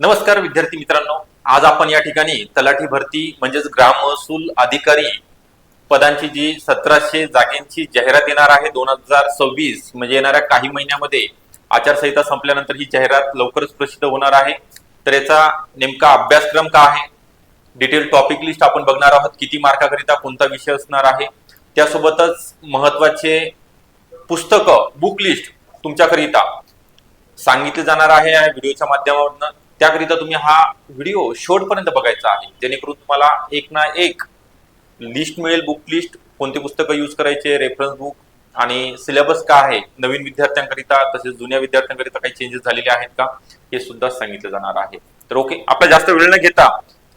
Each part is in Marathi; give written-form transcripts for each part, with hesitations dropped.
नमस्कार विद्यार्थी मित्रांनो, आज आपण या ठिकाणी तलाठी भरती म्हणजेच ग्राम महसूल अधिकारी पदांची जी 1700 जागांची जाहिरात येणार आहे 2026 म्हणजे येणाऱ्या काही महिन्यामध्ये आचारसंहिता संपल्यानंतर ही जाहिरात लवकरच प्रसिद्ध होणार आहे। तर याचा नेमका अभ्यासक्रम काय आहे, डिटेल टॉपिक लिस्ट आपण बघणार आहोत, किती मार्काकरिता कोणता विषय असणार आहे, त्यासोबतच महत्त्वाचे पुस्तक बुक लिस्ट तुमच्याकरिता सांगितले जाणार आहे या व्हिडिओच्या माध्यमातून। त्याकरिता तुम्ही हा व्हिडिओ शेवटपर्यंत बघायचा आहे, जेणेकरून तुम्हाला एक ना एक लिस्ट मिळेल, बुक लिस्ट, कोणती पुस्तकं यूज करायचे, रेफरन्स बुक आणि सिलेबस काय आहे, नवीन विद्यार्थ्यांकरिता तसेच जुन्या विद्यार्थ्यांकरिता काही चेंजेस झालेले आहेत का हे सुद्धा सांगितलं जाणार आहे। तर ओके, आपला जास्त वेळ न घेता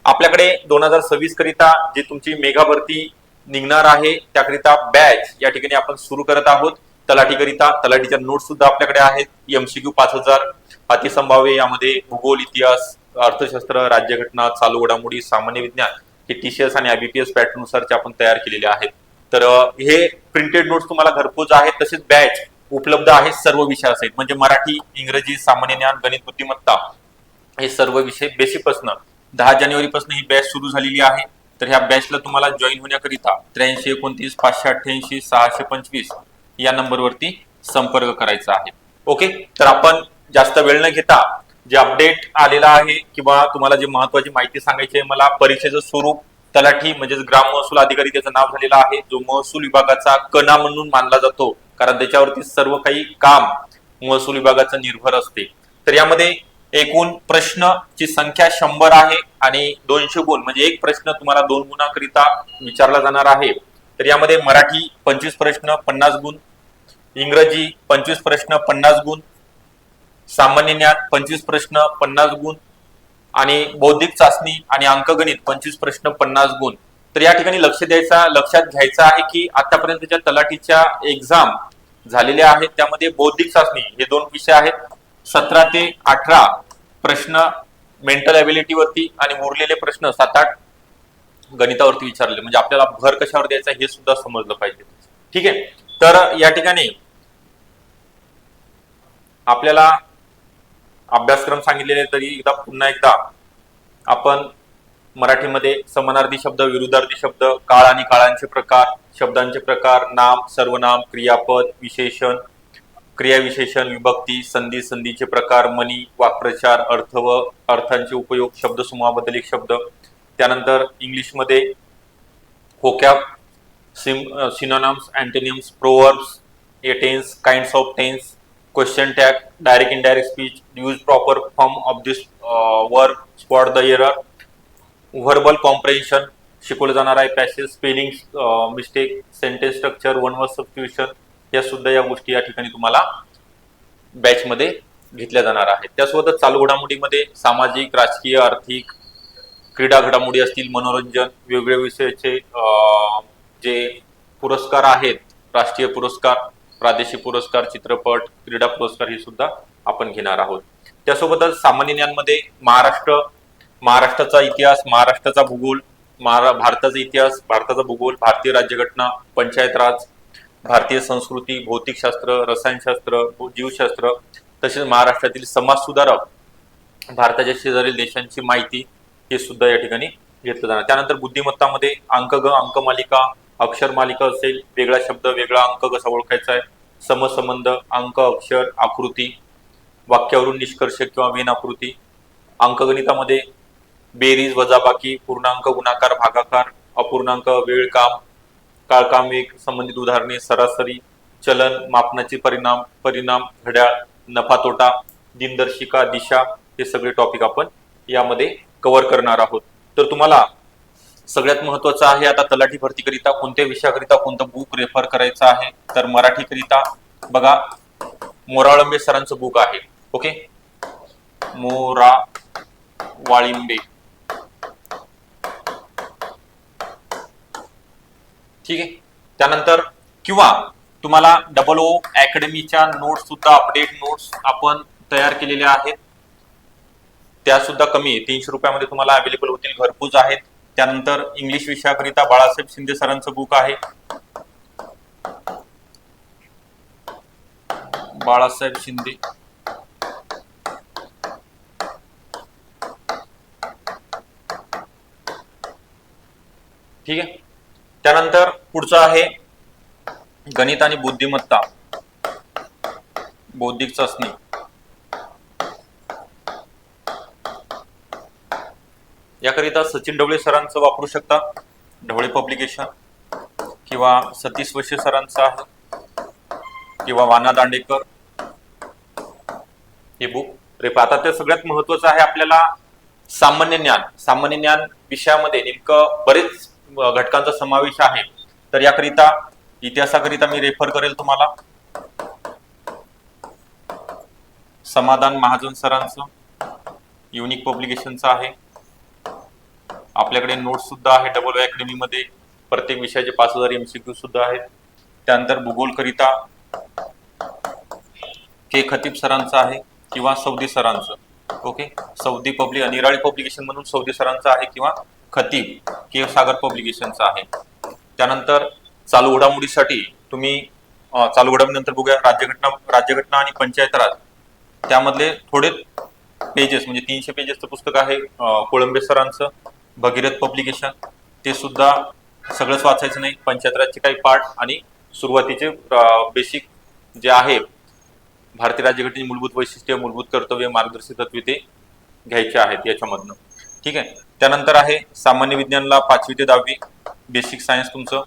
आपल्याकडे 2026 करिता जे तुमची मेगा भरती निघणार आहे त्याकरिता बॅच या ठिकाणी आपण सुरू करत आहोत। तलाठीकरिता तलाठीच्या नोट्स सुद्धा आपल्याकडे आहेत, एमसीक्यू 5000 अतिसंभाव्य, यामध्ये भूगोल, इतिहास, अर्थशास्त्र, राज्यघटना, चालू घडामोडी, सामान्य विज्ञान हे टीसीएस आणि आयबीपीएस पॅटर्न नुसारचे आपण तयार केलेले आहेत। तर हे प्रिंटेड नोट्स तुम्हाला घरपोच आहेत, तसेच बॅच उपलब्ध आहेत सर्व विषयासहित, म्हणजे मराठी, इंग्रजी, सामान्य ज्ञान, गणित, बुद्धिमत्ता हे सर्व विषय बेसिक पासून 10 जानेवारी पासून ही बॅच सुरू झालेली आहे। तर ह्या बॅचला तुम्हाला जॉईन होण्याकरिता 83 29 588 625 या नंबरवरती संपर्क करायचा आहे। ओके, तर आपण जास्त वेळ न घेता जे अपडेट आलेला आहे किंवा तुम्हाला जी महत्वाची माहिती सांगायची आहे, मला परीक्षेचं स्वरूप तलाठी म्हणजेच ग्राम महसूल अधिकारी त्याचं नाव झालेलं आहे, जो महसूल विभागाचा कणा म्हणून मानला जातो, कारण त्याच्यावरती सर्व काही काम महसूल विभागाचं निर्भर असते। तर यामध्ये एकूण प्रश्नची संख्या 100 आहे आणि 200 गुण, म्हणजे एक प्रश्न तुम्हाला 2 गुणाकरिता विचारला जाणार आहे। तर यामध्ये मराठी 25 प्रश्न 50 गुण, इंग्रजी 25 प्रश्न 50 गुण, सामान्य ज्ञान 25 प्रश्न 50 गुण आणि बौद्धिक चाचणी आणि अंकगणित 25 प्रश्न 50 गुण। तर या ठिकाणी लक्षात घ्यायचं आहे की आतापर्यंतच्या तलाठीच्या एक्झाम झालेल्या आहेत, त्यामध्ये बौद्धिक चाचणी हे 2 विषय आहेत, 17 ते 18 प्रश्न मेंटल एबिलिटी वरती आणि उरलेले प्रश्न 7-8 गणितावरती विचारले, म्हणजे आपल्याला भर कशावर द्यायचा हे सुद्धा समजलं पाहिजे। ठीक आहे, तर या ठिकाणी आपल्याला अभ्यासक्रम सांगितलेले, तरी पुन्हा एकदा आपण मराठीमध्ये समानार्थी शब्द, विरुद्धार्थी शब्द, काळ आणि काळांचे प्रकार, शब्दांचे प्रकार, नाम, सर्वनाम, क्रियापद, विशेषण, क्रियाविशेषण, विभक्ती, संधी, संधीचे प्रकार, मनी, वाक्प्रचार, अर्थ व अर्थांचे उपयोग, शब्दसमूहाबद्दल एक शब्द, त्यानंतर इंग्लिशमध्ये vocab, synonyms, antonyms, proverbs, tense, kinds of tense, question tag, direct indirect speech, use proper form of this verb, spot the error, verbal comprehension शिकवलं जाणार आहे, passage, spelling mistake, sentence structure, one word substitution, या सुद्धा या गोष्टी या ठिकाणी तुम्हाला बॅच मध्ये घेतल्या जाणार आहेत। त्यासोबतच चालू घडामोडीमध्ये सामाजिक, राजकीय, आर्थिक, क्रीडा घडामोडी असतील, मनोरंजन, वेगवेगळ्या विषयाचे जे पुरस्कार आहेत, राष्ट्रीय पुरस्कार, प्रादेशिक पुरस्कार, चित्रपट, क्रीडा पुरस्कार हे सुद्धा आपण घेणार आहोत। त्यासोबतच सामान्य ज्ञानमध्ये महाराष्ट्राचा इतिहास, महाराष्ट्राचा भूगोल, भारताचा इतिहास, भारताचा भूगोल, भारतीय राज्यघटना, पंचायत राज, भारतीय संस्कृती, भौतिकशास्त्र, रसायनशास्त्र, जीवशास्त्र, तसेच महाराष्ट्रातील समाज सुधारक, भारताच्या शेजारील देशांची माहिती हे सुद्धा या ठिकाणी घेतलं जाणार। त्यानंतर बुद्धिमत्तामध्ये अंकमालिका, अक्षर मालिका असेल, वेगळा शब्द, वेगळा अंक कसा ओळखायचा आहे, समसंबंध, अंक, अक्षर, आकृती, वाक्यावरून निष्कर्ष किंवा वेन आकृती, अंकगणितामध्ये बेरीज, वजाबाकी, पूर्णांक, गुणाकार, भागाकार, अपूर्णांक, वेळ, काम, काळकाम, वेग, संबंधित उदाहरणे, सरासरी, चलन, मापनाचे परिणाम, घड्याळ, नफा तोटा, दिनदर्शिका, दिशा, हे सगळे टॉपिक आपण यामध्ये कव्हर करणार आहोत। तर तुम्हाला सगळ्यात महत्वाचं आहे, आता तलाठी भरतीकरिता कोणत्या विषयाकरिता कोणतं बुक रेफर करायचं आहे, तर मराठीकरिता बघा मोराळंबे सरांचं बुक आहे। ओके, वाळिंबे, ठीक आहे। त्यानंतर किंवा तुम्हाला OO अकॅडमीच्या नोट्स सुद्धा, अपडेट नोट्स आपण तयार केलेल्या आहेत, त्या सुद्धा कमी 300 रुपयामध्ये तुम्हाला अवेलेबल होतील, घरपोच आहेत। त्यानंतर इंग्लिश विषयाकरिता बाळासाहेब शिंदे सरांचं बुक आहे, बाळासाहेब शिंदे ठीक आहे. त्यानंतर पुढचं आहे गणित आणि बुद्धिमत्ता, बौद्धिक चाचणी. याकरिता सचिन ढवळे सरांचं वापरू शकता, ढवळे पब्लिकेशन, किंवा सतीश वैश्य सरांचं आहे, किंवा वाना दांडेकर हे बुक आता ते सगळ्यात महत्वाचं आहे आपल्याला सामान्य ज्ञान. सामान्य ज्ञान विषयामध्ये नेमकं बरेच घटकांचा समावेश आहे. तर याकरिता इतिहासाकरिता मी रेफर करेल तुम्हाला समाधान महाजन सरांचं युनिक पब्लिकेशनचं आहे. आपल्याकडे नोट्स सुद्धा आहे डबल अकॅडमी मध्ये, प्रत्येक विषयाचे 5000 MCQ सुद्धा आहेत. त्यानंतर भूगोल करिता के खतीब सरांचं आहे किंवा सौदी सरांचं. ओके, सौदी निराळी पब्लिकेशन म्हणून सौदी सरांचं आहे, किंवा खतीब के सागर पब्लिकेशनचं आहे. त्यानंतर चालू घडामोडीसाठी तुम्ही चालू घडामोडीनंतर बघूया राज्यघटना आणि पंचायत राज. त्यामधले थोडे पेजेस म्हणजे 300 पेजेसचं पुस्तक आहे कोळंबे सरांचं, भगीरथ पब्लिकेशन. ते सुद्धा सगळंच वाचायचं नाही, पंचायत राजचे काही पार्ट आणि सुरुवातीचे बेसिक जे आहे भारतीय राज्यघटनेची मूलभूत वैशिष्ट्ये, मूलभूत कर्तव्य, मार्गदर्शक तत्वे ते घ्यायचे आहेत याच्यामधनं. ठीक आहे. त्यानंतर आहे सामान्य विज्ञानला 5वी ते 10वी बेसिक सायन्स तुमचं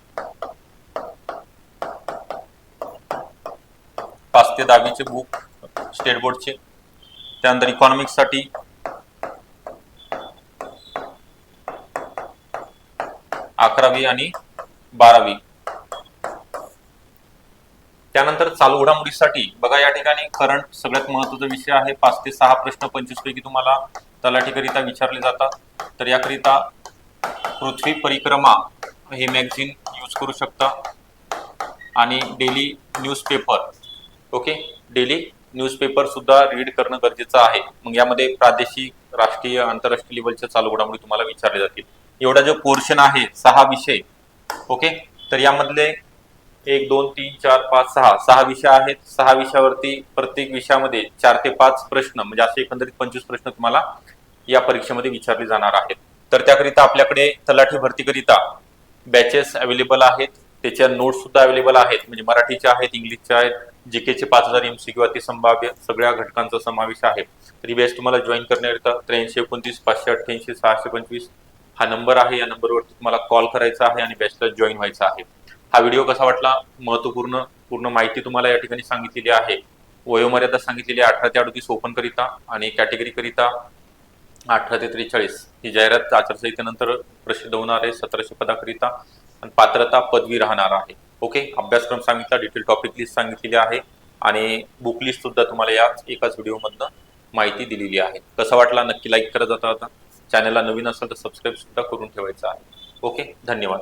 5 ते 10वीचे बुक स्टेट बोर्डचे. त्यानंतर इकॉनॉमिक्स साठी 11वी आणि 12वी. त्यानंतर चालू घडामोडीसाठी बघा या ठिकाणी करंट सगळ्यात महत्त्वाचा विषय आहे. 5 ते 6 प्रश्न 25 पैकी तुम्हाला तलाठीकरिता विचारले जातात. तर याकरिता पृथ्वी परिक्रमा हे मॅगझिन यूज करू शकता, आणि daily newspaper. Okay, daily newspaper सुद्धा रीड करणं गरजेचं आहे. मग यामध्ये प्रादेशिक, राष्ट्रीय, आंतरराष्ट्रीय लेवलच्या चालू घडामोडी तुम्हाला विचारले जातील. एवढा जो पोर्शन आहे 6 विषय. ओके, तर यामधले 1 2 3 4 5 6 विषय आहेत. 6 विषयावरती प्रत्येक विषयामध्ये 4 ते 5 प्रश्न म्हणजे असे एकंदरीत 25 प्रश्न तुम्हाला या परीक्षेमध्ये विचारले जाणार आहेत. तर त्याकरिता आपल्याकडे तलाठी भरतीकरिता बॅचेस अवेलेबल आहेत, त्याच्या नोट्स सुद्धा अवेलेबल आहेत. म्हणजे मराठीचे आहेत, इंग्लिशचे आहेत, जीकेचे 5000 MCQ अति संभाव्य सगळ्या घटकांचा समावेश आहे. तर ही बॅच तुम्हाला जॉईन करण्याकरिता 83 29 588 625 हा नंबर आहे. या नंबरवरती तुम्हाला कॉल करायचा आहे आणि बॅचला जॉईन व्हायचं आहे. हा व्हिडिओ कसा वाटला? पूर्ण माहिती तुम्हाला या ठिकाणी सांगितलेली आहे. वयोमर्यादा सांगितलेली आहे 18 ते 38 ओपन करिता, आणि कॅटेगरी करिता 18 ते 43 ही जाहिरात आचारसंहितेनंतर प्रसिद्ध होणार आहे 1700 पदाकरिता, आणि पात्रता पदवी राहणार आहे. ओके, अभ्यासक्रम सांगितला, डिटेल टॉपिक लिस्ट सांगितलेली आहे, आणि बुक लिस्ट सुद्धा तुम्हाला या एकाच व्हिडिओमधनं माहिती दिलेली आहे. कसा वाटला नक्की लाईक करत जाता. चॅनलला नवीन असेल तर सबस्क्राईब सुद्धा करून ठेवायचं आहे. ओके, धन्यवाद.